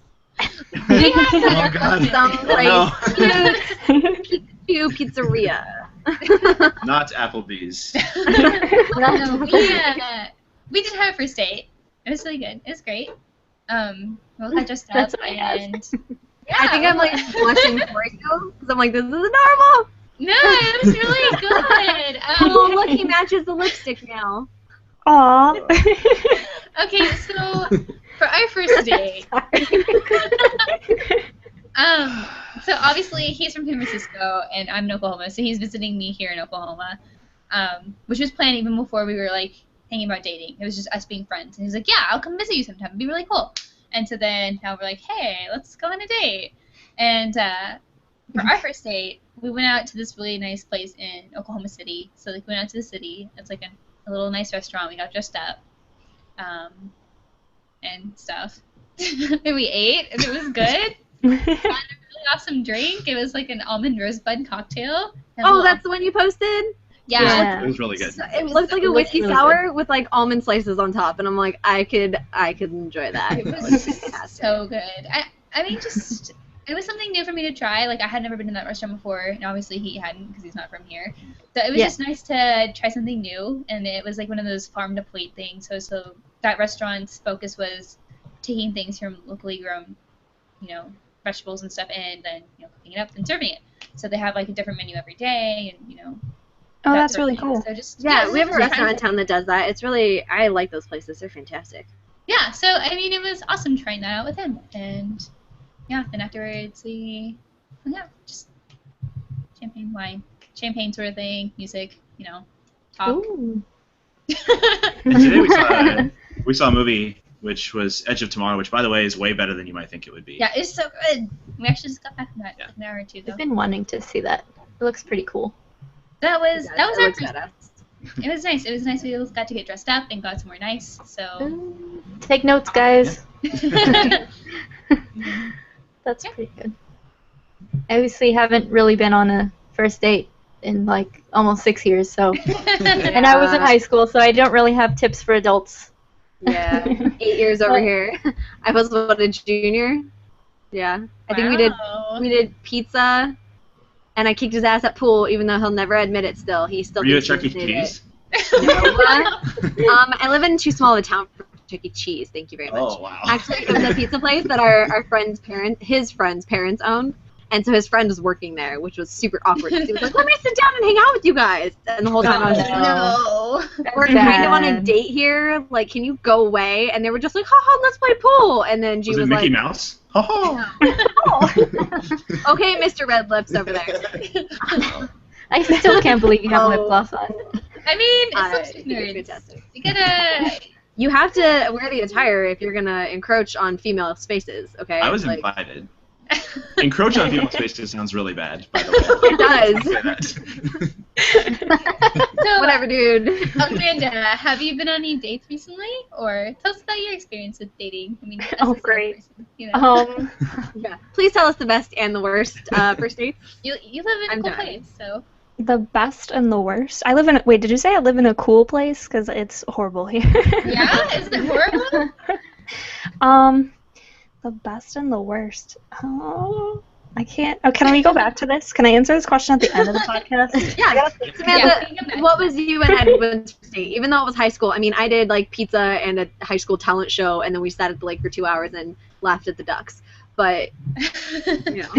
We have Oh, God. Some No. pizzeria. Not Applebee's. No, we did have a first date. It was really good. It was great. We got dressed up That's what I asked. and I think I'm like blushing for you because I'm like, this is adorable. no, it was really good. Oh, look, he matches the lipstick now. Aw. Okay, so for our first date, so obviously he's from San Francisco and I'm in Oklahoma, so he's visiting me here in Oklahoma, which was planned even before we were like thinking about dating. It was just us being friends, and he's like, yeah, I'll come visit you sometime. It'd be really cool. And so then now we're like, hey, let's go on a date. And for our first date, we went out to this really nice place in Oklahoma City. So like we went out to the city. It's like a little nice restaurant. We got dressed up, and stuff. And we ate, and it was good. Had a really awesome drink. It was like an almond rosebud cocktail. Oh, that's the one you posted? yeah. Yeah. It was really good. So it looks like a It looks whiskey really sour with like almond slices on top, and I'm like, I could enjoy that. It That was fantastic. so good. I mean, just it was something new for me to try. Like I had never been to that restaurant before, and obviously he hadn't because he's not from here. So it was Yeah. just nice to try something new, and it was like one of those farm to plate things. So that restaurant's focus was taking things from locally grown, vegetables and stuff, and then cooking it up and serving it. So they have like a different menu every day, and Oh, that that's sort of really thing. cool. So just Yeah, we have a just restaurant in trying- town that does that. It's really, I like those places. They're fantastic. Yeah, so I mean, it was awesome trying that out with him, and yeah, then afterwards just champagne, wine, champagne sort of thing, music, talk. Ooh. And today we saw a movie which was Edge of Tomorrow, which by the way is way better than you might think it would be. Yeah, it's so good. We actually just got back from that Yeah. like an hour or two ago. I've been wanting to see that. It looks pretty cool. That was It our looks first. badass. It was nice. It was nice. We got to get dressed up and got somewhere nice. So Take notes, guys. yeah. That's pretty good. I obviously haven't really been on a first date in like almost 6 years, so and I was in high school, so I don't really have tips for adults. Yeah, 8 years over here. I was a junior. Yeah, I think we did Wow. pizza, and I kicked his ass at pool, even though he'll never admit it. Still, he still. Were you at thinks Chuck he E. did Cheese? it. I live in too small of a town for Chuck E. Cheese. Thank you very much. Oh wow. Actually, it was a pizza place that our friend's his friend's parents owned, and so his friend was working there, which was super awkward. He was like, "Let me sit down and hang out with you guys," and the whole time I was like, No. "We're kind of on a date here. Like, can you go away?" And they were just like, "Ha ha, let's play pool." And then G Was it was Mickey like, Mouse? Oh. "Okay, Mr. Red Lips over there." I still can't believe you have lip Oh. gloss on. I mean, I it's think it's nerds. fantastic. You gotta. You have to wear the attire if you're gonna encroach on female spaces. Okay. I was Like, invited. Encroach on female spaces sounds really bad, by the way. It does. So, Whatever, dude. Amanda, have you been on any dates recently? Or tell us about your experience with dating. I mean, as Oh, a single great. person, you know. Yeah. Please tell us the best and the worst first dates. You live in a I'm cool done. place, so. The best and the worst. I live in. Wait, did you say I live in a cool place? Because it's horrible here. Yeah? Is it horrible? The best and the worst. Oh, I can't. Oh, can we go back to this? Can I answer this question at the end of the podcast? Yeah. Samantha, Yeah. what was you and Edwin's first date? Even though it was high school. I mean, I did like pizza and a high school talent show, and then we sat at the lake for 2 hours and laughed at the ducks. But you know.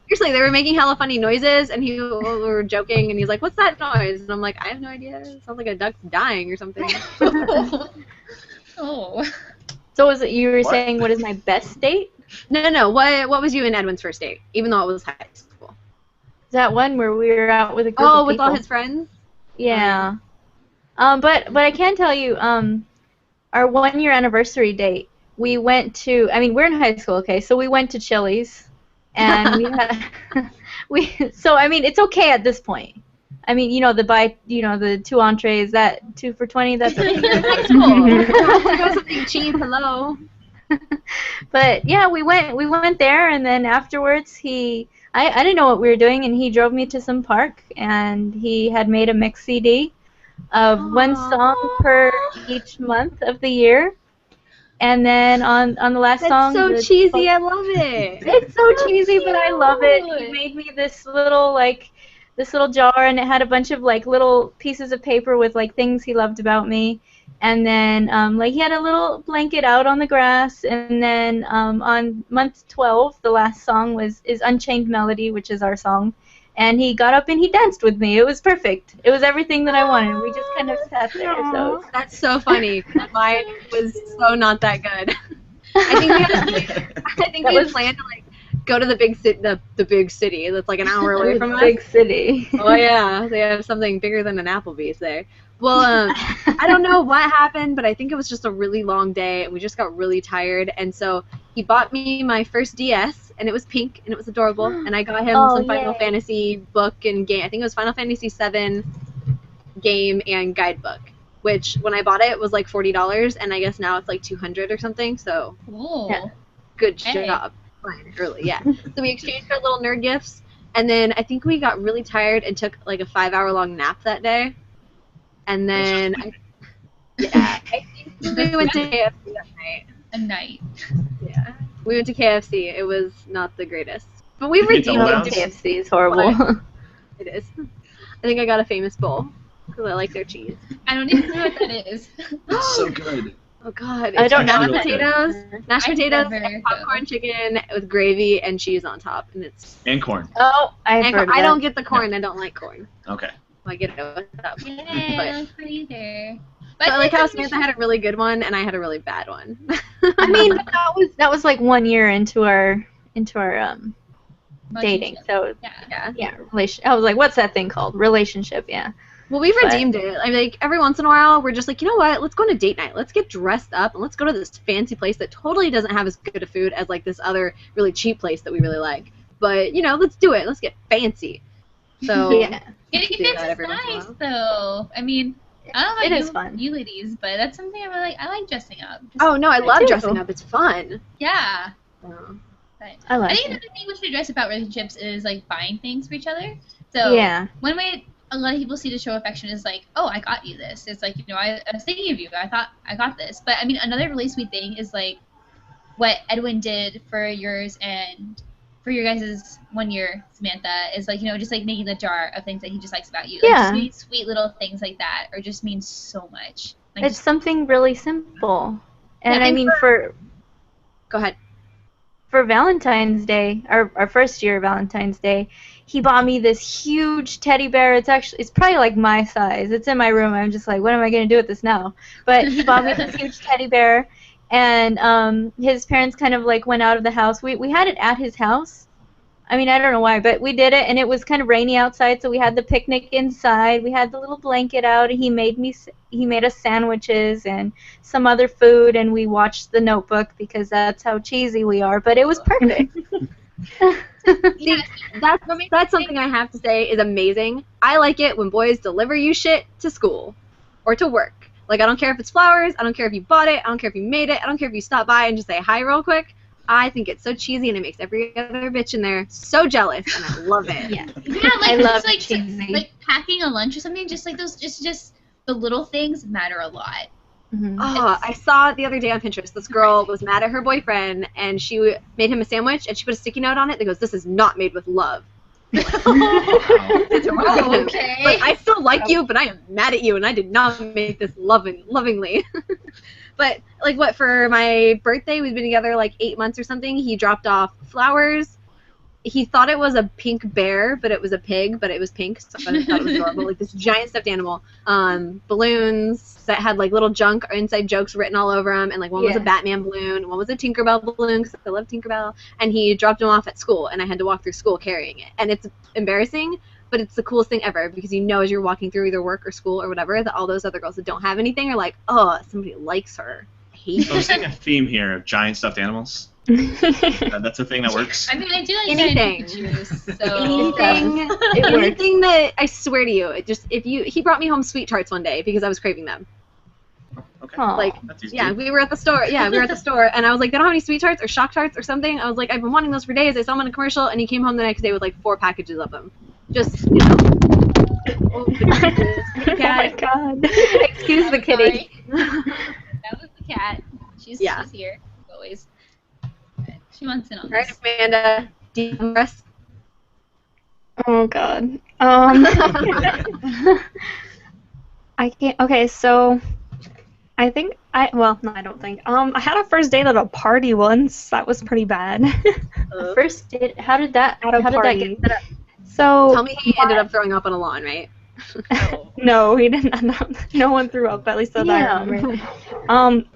Seriously, they were making hella funny noises, and we were joking, and he's like, "What's that noise?" And I'm like, "I have no idea. It sounds like a duck dying or something." Oh. So was it you were What? saying what is my best date? No. What was you and Edwin's first date? Even though it was high school. Is that one where we were out with a group Oh, of with people? all his friends. Yeah. But I can tell you, our 1 year anniversary date, we went to. I mean, we're in high school, okay? So we went to Chili's, and we had So I mean, it's okay at this point. I mean, the 2 entrees, that 2 for $20. That's okay. High school. Something cheap. Hello. But yeah, we went there, and then afterwards I didn't know what we were doing, and he drove me to some park, and he had made a mix CD of one song per each month of the year, and then on the last That's song, so cheesy. I love it. it's so cheesy, but I love it. He made me this little jar, and it had a bunch of like little pieces of paper with like things he loved about me. And then he had a little blanket out on the grass, and then on month 12, the last song is Unchained Melody, which is our song. And he got up and he danced with me. It was perfect. It was everything that I wanted. We just kind of sat there. So That's so funny. Mine was so not that good. I think we had planned to like go to the big city, the big city that's like an hour away from us. big city. Oh yeah, they have something bigger than an Applebee's there. Well, I don't know what happened, but I think it was just a really long day, and we just got really tired. And so he bought me my first DS, and it was pink, and it was adorable. And I got him some Final yay. Fantasy book and game. I think it was Final Fantasy VII game and guidebook, which when I bought it was like $40, and I guess now it's like $200 or something. So Cool. Yeah. good Hey. job. Fine, early, yeah. So we exchanged our little nerd gifts, and then I think we got really tired and took like a 5-hour-long nap that day. And then, I think we went to KFC that night. A night. Yeah, we went to KFC. It was not the greatest, but we've You can redeemed tell it. that. KFC is horrible. It is. I think I got a famous bowl because I like their cheese. I don't even know what that is. It's so good. Oh God! I don't mashed know. potatoes, mashed I've potatoes, never and popcorn chicken with gravy and cheese on top, and it's. And corn. Oh, I've And heard I that. don't get the corn. I don't like corn. Okay. I get it without. Yeah, I don't like that either. But So I like how think Samantha had a really good one and I had a really bad one. I mean, but that was like 1 year into our dating. So Yeah. yeah, I was like, what's that thing called? Relationship. Yeah. Well, we've But- redeemed it. I mean, like every once in a while, we're just like, you know what? Let's go on a date night. Let's get dressed up and let's go to this fancy place that totally doesn't have as good a food as like this other really cheap place that we really like. But let's do it. Let's get fancy. So Yeah. Getting do that fancy is every once in a nice, though. I mean, I don't know It about is fun. you ladies, but that's something I really like. I like dressing up. Oh no, I love too. dressing up. It's fun. Yeah. So, I I like think it. the thing we should address about relationships is like buying things for each other. So Yeah. one way a lot of people see to show affection is like, oh, I got you this. It's like, I was thinking of you. I thought I got this. But I mean, another really sweet thing is like what Edwin did for yours and for your guys' 1 year, Samantha, is like, just like making the jar of things that he just likes about you. Yeah. Like, sweet little things like that, or just means so much. Like, It's something really simple. And Yeah, I mean, Go ahead. for Valentine's Day, our first year Valentine's Day, he bought me this huge teddy bear. It's probably like my size. It's in my room. I'm just like, what am I gonna do with this now? But he bought me this huge teddy bear, and his parents kind of like went out of the house. We had it at his house. I mean, I don't know why, but we did it, and it was kind of rainy outside, so we had the picnic inside. We had the little blanket out. He made us sandwiches and some other food, and we watched The Notebook because that's how cheesy we are. But it was perfect. See, that's something I have to say is amazing. I like it when boys deliver you shit to school or to work. Like, I don't care if it's flowers. I don't care if you bought it. I don't care if you made it. I don't care if you stop by and just say hi real quick. I think it's so cheesy, and it makes every other bitch in there so jealous, and I love it. Yeah. Yeah, like I love just, like, cheesy. like packing a lunch or something. Just like those, just the little things matter a lot. Mhm. Oh, I saw it the other day on Pinterest. This girl was mad at her boyfriend, and she made him a sandwich, and she put a sticky note on it that goes, "This is not made with love." It's wrong with him. Okay. Like, I still like you, but I am mad at you, and I did not make this lovingly. But, like, what, for my birthday, we've been together, like, 8 months or something, he dropped off flowers. He thought it was a pink bear, but it was a pig, but it was pink, so I thought it was adorable. Like, this giant stuffed animal. Balloons that had, like, little junk or inside jokes written all over them, and, like, one was a Yeah. Batman balloon, one was a Tinkerbell balloon, because I love Tinkerbell, and he dropped them off at school, and I had to walk through school carrying it. And it's embarrassing, but it's the coolest thing ever, because you know as you're walking through either work or school or whatever, that all those other girls that don't have anything are like, oh, somebody likes her. I hate So I'm seeing a theme here of giant stuffed animals. That's a thing that works. I mean, I do like Anything. Pikachu's, so anything, anything that, I swear to you, it just, he brought me home sweet tarts one day because I was craving them. Okay. Aw. Like, That's easy. yeah, we were at the store. Yeah, we were at the store, and I was like, they don't have any sweet tarts or shock tarts or something. I was like, I've been wanting those for days. I saw them in a commercial, and he came home the next day with like 4 packages of them. Just, you know. Oh, Oh my god. Excuse the kitty. that was the cat. She's here always. She wants in on All right, this. Amanda, do you have us? Oh god. I can't. Okay, so I think well, no, I don't think. I had a first date at a party once. That was pretty bad. First date. How did that At a get party. set up? So Tell me he ended up throwing up on a lawn, right? no, he didn't end up. No one threw up, at least that I Yeah. remember.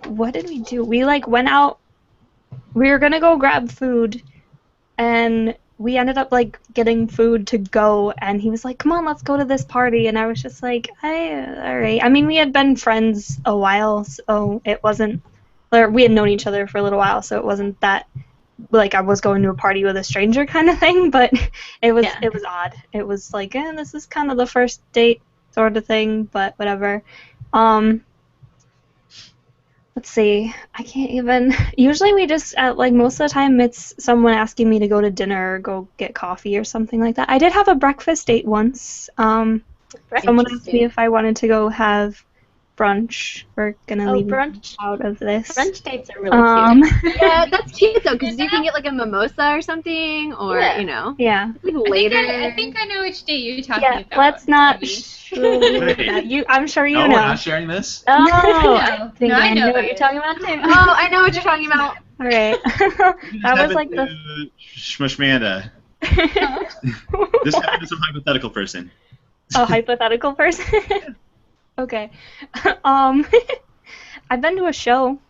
What did we do? We like went out. We were gonna go grab food, and we ended up like getting food to go. And he was like, "Come on, let's go to this party." And I was just like, all right." I mean, we had been friends a while, so it wasn't. Or we had known each other for a little while, so it wasn't that like I was going to a party with a stranger kind of thing. But it was Yeah. it was odd. It was like, this is kind of the first date sort of thing, but whatever. Let's see. I can't even. Usually we just, like, most of the time it's someone asking me to go to dinner or go get coffee or something like that. I did have a breakfast date once. Someone asked me if I wanted to go have brunch. We're going to Oh, leave brunch. out of this. Brunch dates are really cute. Yeah, that's cute though, because you can get like a mimosa or something, or Yeah. you know, Yeah. like later. I think I know which date you're talking Yeah, about. let's not. Abby. I'm sure you No, know. we're not sharing this. Oh, No. I think No, I I know know what that. you're talking about too. Oh, I know what you're talking about. All right. That was like the. Shmushmanda. This happened to some hypothetical person. A hypothetical person? Okay. I've been to a show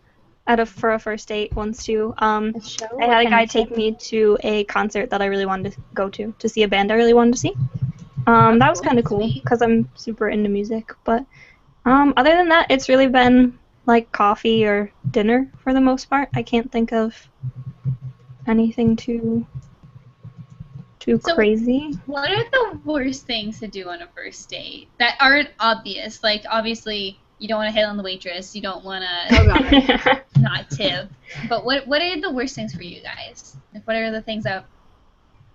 for a first date once too. I had a guy take me to a concert that I really wanted to go to see a band I really wanted to see. That was kind of cool because I'm super into music. But other than that, it's really been like coffee or dinner for the most part. I can't think of anything too So- crazy. What are the worst things to do on a first date that aren't obvious? Like, obviously, you don't want to hit on the waitress. You don't want to Oh god. not tip. But what are the worst things for you guys? Like, what are the things that,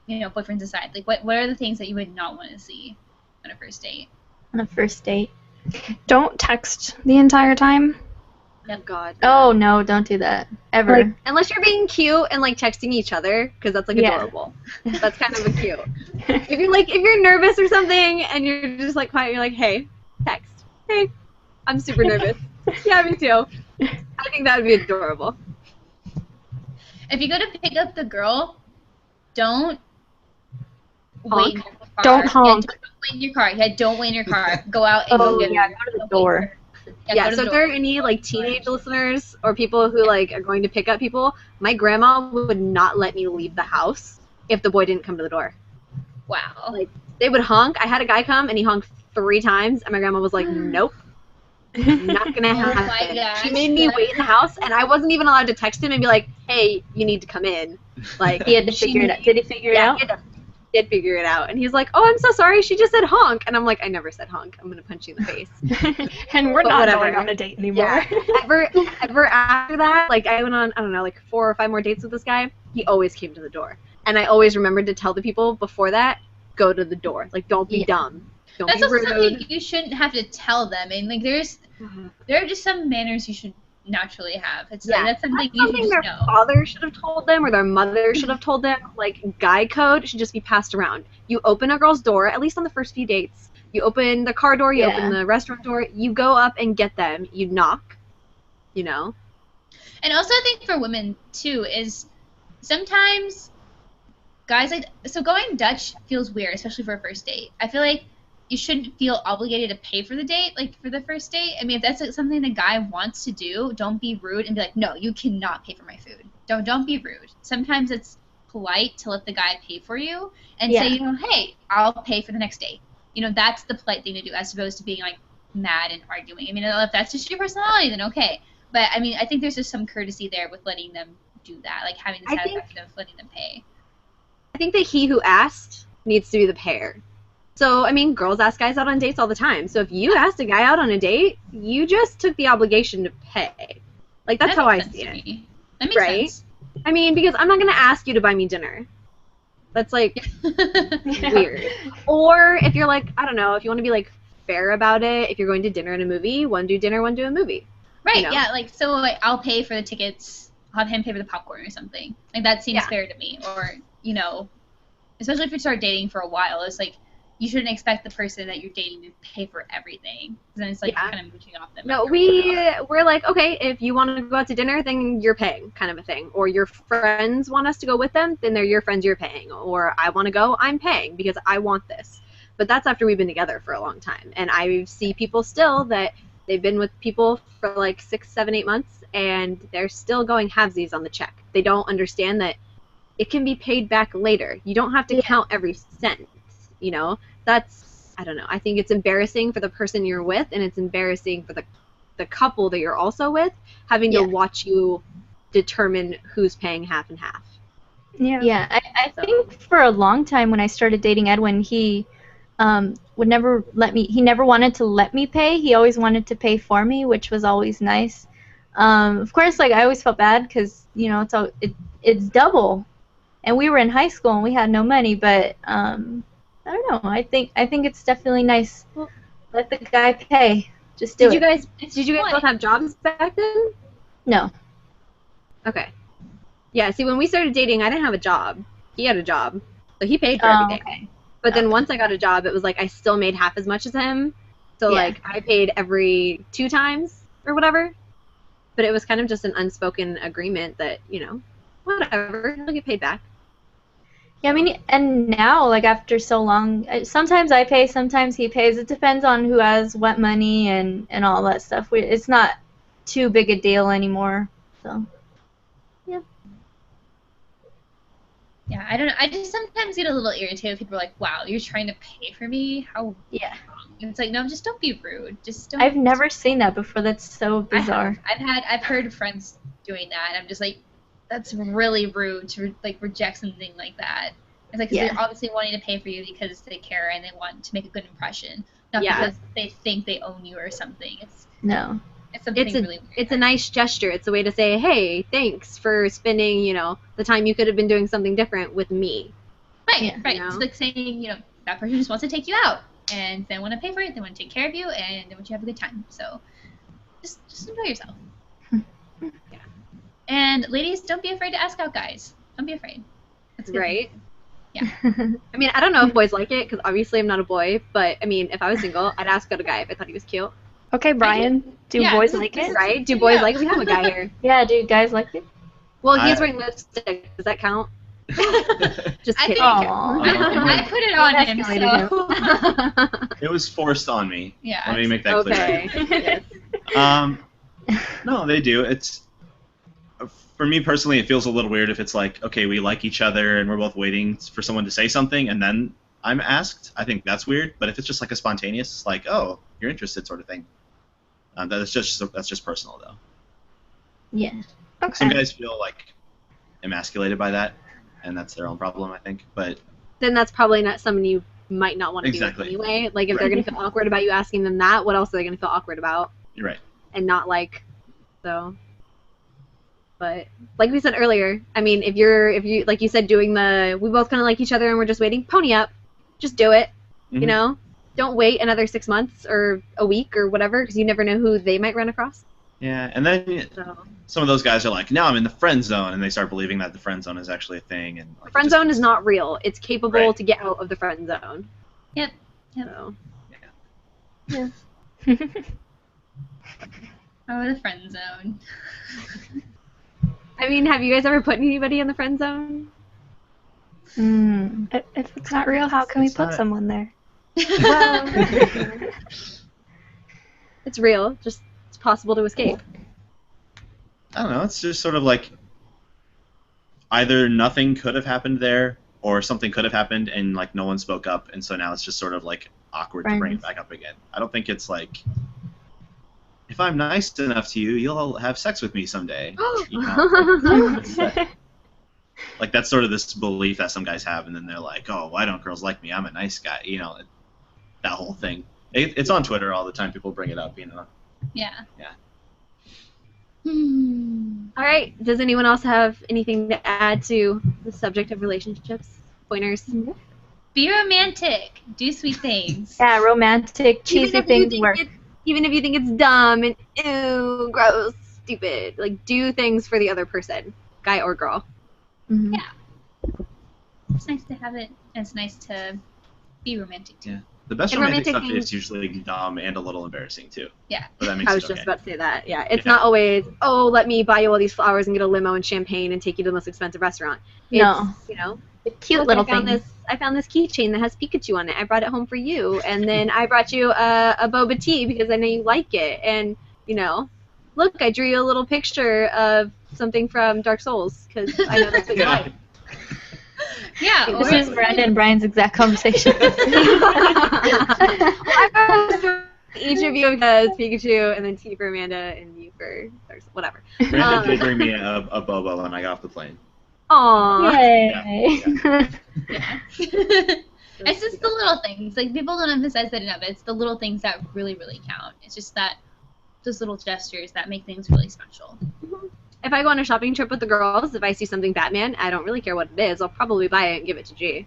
boyfriends aside, like, what are the things that you would not want to see on a first date? On a first date. Don't text the entire time. Oh God. Oh no, don't do that ever. Like, Unless you're being cute and like texting each other, because that's like Yeah. adorable. That's kind of a cute. If you're nervous or something and you're just like quiet, you're like, hey, text. Hey, I'm super nervous. Yeah, me too. I think that would be adorable. If you go to pick up the girl, don't Honk. wait in your car. Don't honk. Yeah, don't wait in your car. Yeah, don't wait in your car. Go out and Oh go get yeah, her. go to the Don't wait door. for her. Yeah, go to so the if door. there are any like teenage listeners or people who like are going to pick up people, my grandma would not let me leave the house if the boy didn't come to the door. Wow. Like they would honk. I had a guy come and he honked 3 times, and my grandma was like, "Nope, not gonna Oh my happen." gosh. She made me wait in the house, and I wasn't even allowed to text him and be like, "Hey, you need to come in." Like He had to she figure it out. Did he figure it Yeah, out? he did figure it out, and he's like, "Oh, I'm so sorry. She just said honk," and I'm like, "I never said honk. I'm gonna punch you in the face." And we're But not whatever. going on a date anymore. Yeah. ever after that, like I went on, I don't know, like 4 or 5 more dates with this guy. He always came to the door, and I always remembered to tell the people before that, go to the door. Like, don't be Yeah. dumb. Don't That's be also rude. something you shouldn't have to tell them. And like, there are just some manners you should naturally have. It's Yeah, like that's something That's you should something just their know. father should have told them, or their mother should have told them. Like, guy code should just be passed around. You open a girl's door, at least on the first few dates. You open the car door, you open Yeah. the restaurant door, you go up and get them. You knock, you know? And also, I think for women too is sometimes guys like so going Dutch feels weird, especially for a first date. I feel like you shouldn't feel obligated to pay for the date, like for the first date. I mean, if that's like, something the guy wants to do, don't be rude and be like, no, you cannot pay for my food. Don't be rude. Sometimes it's polite to let the guy pay for you and say, Yeah. hey, I'll pay for the next date. That's the polite thing to do, as opposed to being like mad and arguing. I mean, if that's just your personality, then okay. But I mean, I think there's just some courtesy there with letting them do that, like having the I think- satisfaction of letting them pay. I think that he who asked needs to be the payer. So, I mean, girls ask guys out on dates all the time. So if you asked a guy out on a date, you just took the obligation to pay. Like, that's That how I makes sense see to it. me. That makes Right? I mean, because I'm not going to ask you to buy me dinner. That's, like, sense. weird. Or if you're, like, I don't know, if you want to be, like, fair about it, if you're going to dinner and a movie, one do dinner, one do a movie. Right, You know? yeah, like, so like, I'll pay for the tickets, I'll have him pay for the popcorn or something. Like, that seems Yeah. fair to me. Or, especially if you start dating for a while, it's like, you shouldn't expect the person that you're dating to pay for everything. 'Cause then it's like Yeah. kind of mooching off them. No, after a while. we're like, okay, if you want to go out to dinner, then you're paying, kind of a thing. Or your friends want us to go with them, then they're your friends, you're paying. Or I want to go, I'm paying because I want this. But that's after we've been together for a long time. And I see people still that they've been with people for like 6, 7, 8 months, and they're still going halvesies on the check. They don't understand that it can be paid back later. You don't have to count every cent, That's, I don't know. I think it's embarrassing for the person you're with, and it's embarrassing for the couple that you're also with, having to Yeah. watch you determine who's paying half and half. Yeah. Yeah, I think for a long time when I started dating Edwin, he would never let me. He never wanted to let me pay. He always wanted to pay for me, which was always nice. Of course, like I always felt bad because it's double, and we were in high school and we had no money. But I don't know. I think it's definitely nice. Let the guy pay. Just do Did it. you guys both have jobs back then? No. Okay. Yeah, see, when we started dating, I didn't have a job. He had a job, so he paid for everything. Okay. But then once I got a job, it was like I still made half as much as him. So, Yeah. like, I paid every 2 times or whatever. But it was kind of just an unspoken agreement that, whatever, he'll get paid back. Yeah, I mean, and now, like, after so long, sometimes I pay, sometimes he pays. It depends on who has what money and all that stuff. It's not too big a deal anymore, so. Yeah, I don't know. I just sometimes get a little irritated when people are like, wow, you're trying to pay for me? How Yeah. And it's like, no, just don't be rude. Just don't. I've never seen that before. That's so I bizarre. have. I've heard friends doing that, and I'm just like, that's really rude to like reject something like that. It's like, 'cause Yeah. they're obviously wanting to pay for you because they care and they want to make a good impression, not Yeah. because they think they own you or something. No. It's something It's a really weird. it's a nice gesture. It's a way to say, hey, thanks for spending, the time you could have been doing something different with me. right, Yeah. right. You know? It's like saying, that person just wants to take you out, and they want to pay for it. They want to take care of you, and they want you to have a good time. So, just enjoy yourself. And ladies, don't be afraid to ask out guys. Don't be afraid. That's good. Right? Yeah. I mean, I don't know if boys like it, because obviously I'm not a boy, but, I mean, if I was single, I'd ask out a guy if I thought he was cute. Okay, Brian, do Yeah, boys this is- like this it? is- Right? Do boys Yeah. like it? We have a guy here. Yeah, do guys like it? Well, he's I- wearing lipstick. Does that count? Just I kidding. think- Aw. I put it on him, Escalated so. It was forced on me. Yeah. Let me make that Okay. clear. No, they do. It's for me personally, it feels a little weird if it's like, okay, we like each other and we're both waiting for someone to say something and then I'm asked. I think that's weird. But if it's just like a spontaneous, like, oh, you're interested, sort of thing, that's just personal though. Yeah. Some Okay. guys feel like emasculated by that, and that's their own problem, I think. But Then that's probably not someone you might not want to Exactly. be with anyway. Like, if they're Right. going to feel awkward about you asking them that, what else are they going to feel awkward about? you're right. And not like, so. But like we said earlier, I mean, if you like you said, doing the we both kind of like each other and we're just waiting, pony up, just do it. You Mhm. know, don't wait another 6 months or a week or whatever, because you never know who they might run across. Yeah, and then So some of those guys are like, now I'm in the friend zone, and they start believing that the friend zone is actually a thing. And like, friend zone is not real. It's capable Right. to get out of the friend zone. Yep. So. Oh, the friend zone. I mean, have you guys ever put anybody in the friend zone? If it's not real, how can we It's put not- someone there? It's real. Just it's possible to escape. I don't know. It's just sort of like either nothing could have happened there, or something could have happened and like no one spoke up, and so now it's just sort of like awkward to bring it Friends. back up again. I don't think it's like, if I'm nice enough to you, you'll have sex with me someday. You know? Like that's sort of this belief that some guys have, and then they're like, oh, why don't girls like me? I'm a nice guy. You know, that whole thing. It's on Twitter all the time. People bring it up. You know. Yeah. Yeah. All right. Does anyone else have anything to add to the subject of relationships? Pointers. Be romantic. Do sweet things. Yeah, romantic, cheesy Even if you things think work. even if you think it's dumb and ew, gross, stupid, like do things for the other person, guy or girl. Mhm. Yeah. It's nice to have it. And it's nice to be romantic too. Yeah. The best And romantic romantic stuff things- is usually dumb and a little embarrassing too. Yeah. But that makes I was it just okay. about to say that. Yeah, it's Yeah. not always, oh, let me buy you all these flowers and get a limo and champagne and take you to the most expensive restaurant. It's, No. you know, The cute look, little I found things. I found this keychain that has Pikachu on it. I brought it home for you, and then I brought you a boba tea because I know you like it. And you know, look, I drew you a little picture of something from Dark Souls because I know that's what you like. Yeah. This or- is Brandon and Brian's exact conversation. Each of you has Pikachu, and then T for Amanda, and you for Dark Souls, whatever. Brandon did bring me a boba when I got off the plane. Aww. Yay. Yeah. It's just the little things. Like people don't emphasize that enough. It's the little things that really, really count. It's just that those little gestures that make things really special. If I go on a shopping trip with the girls, if I see something Batman, I don't really care what it is. I'll probably buy it and give it to G.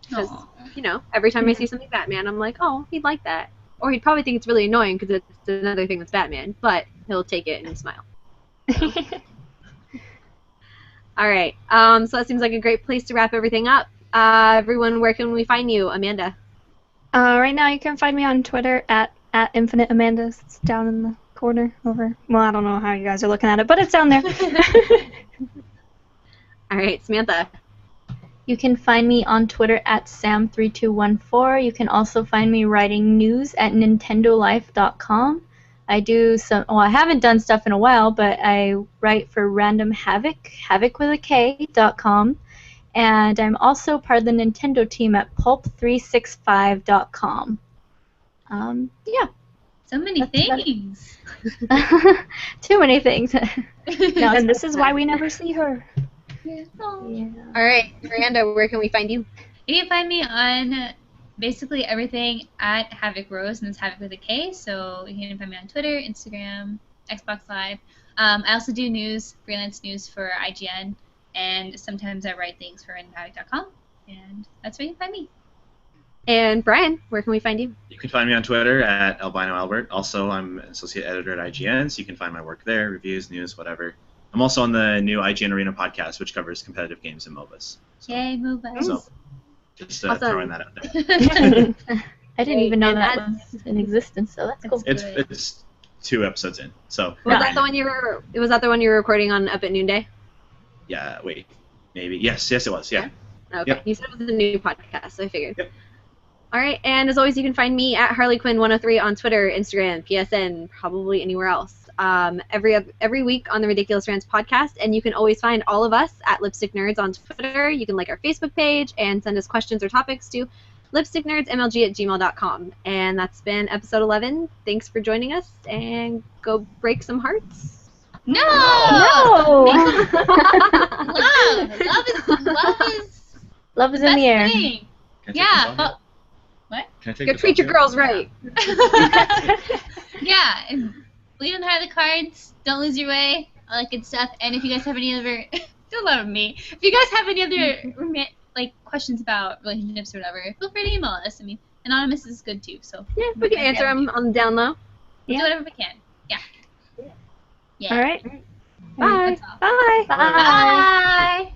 Because, Aw. you know, every time I see something Batman, I'm like, oh, he'd like that. Or he'd probably think it's really annoying because it's another thing that's Batman, but he'll take it and smile. All right. So that seems like a great place to wrap everything up. Everyone, where can we find you, Amanda? Right now, you can find me on Twitter at Infinite Amanda. It's down in the corner over. Well, I don't know how you guys are looking at it, but it's down there. All right, Samantha. You can find me on Twitter at Sam3214. You can also find me writing news at nintendolife.com. I do some, well, I haven't done stuff in a while, but I write for Random Havoc, havoc with a K.com. And I'm also part of the Nintendo team at pulp365.com. Yeah. So many That's about it. things. Too many things. No, and this is why we never see her. Aw. Yeah. All right, Miranda, where can we find you? You can find me on basically everything at Havoc Rose, and it's Havoc with a K. So you can find me on Twitter, Instagram, Xbox Live. I also do news, freelance news for IGN, and sometimes I write things for randomhavoc.com, and that's where you can find me. And Brian, where can we find you? You can find me on Twitter at albinoalbert. Also, I'm an associate editor at IGN, so you can find my work there, reviews, news, whatever. I'm also on the new IGN Arena podcast, which covers competitive games and MOBAs. So, Yay, move us. so just Awesome. throwing that out there. I didn't even know And that that's- was in existence, so that's cool. It's 2 episodes in. So Was that the one you were recording on Up at Noonday? Yeah, wait. Maybe. Yes, it was. Yeah. Okay. Yep. You said it was a new podcast, so I figured. Yep. All right, and as always, you can find me at HarleyQuinn103 on Twitter, Instagram, PSN, probably anywhere else. Every week on the Ridiculous Rants podcast, and you can always find all of us at Lipstick Nerds on Twitter. You can like our Facebook page and send us questions or topics to lipsticknerdsmlg@gmail.com. And that's been episode 11. Thanks for joining us, and go break some hearts. No! No! Love is Love is in the air. thing. Can I take Yeah, this off? but Can I take Go this treat off your yet? girls right. yeah, and we don't hide the cards. Don't lose your way. All that good stuff. And if you guys have any other, don't laugh at me. If you guys have any other like questions about relationships or whatever, feel free to email us. I mean, anonymous is good too. So Yeah, we can answer them on the down low. we'll do whatever we can. Yeah. Yeah. All right. Bye. That's all. Bye. Bye. Bye.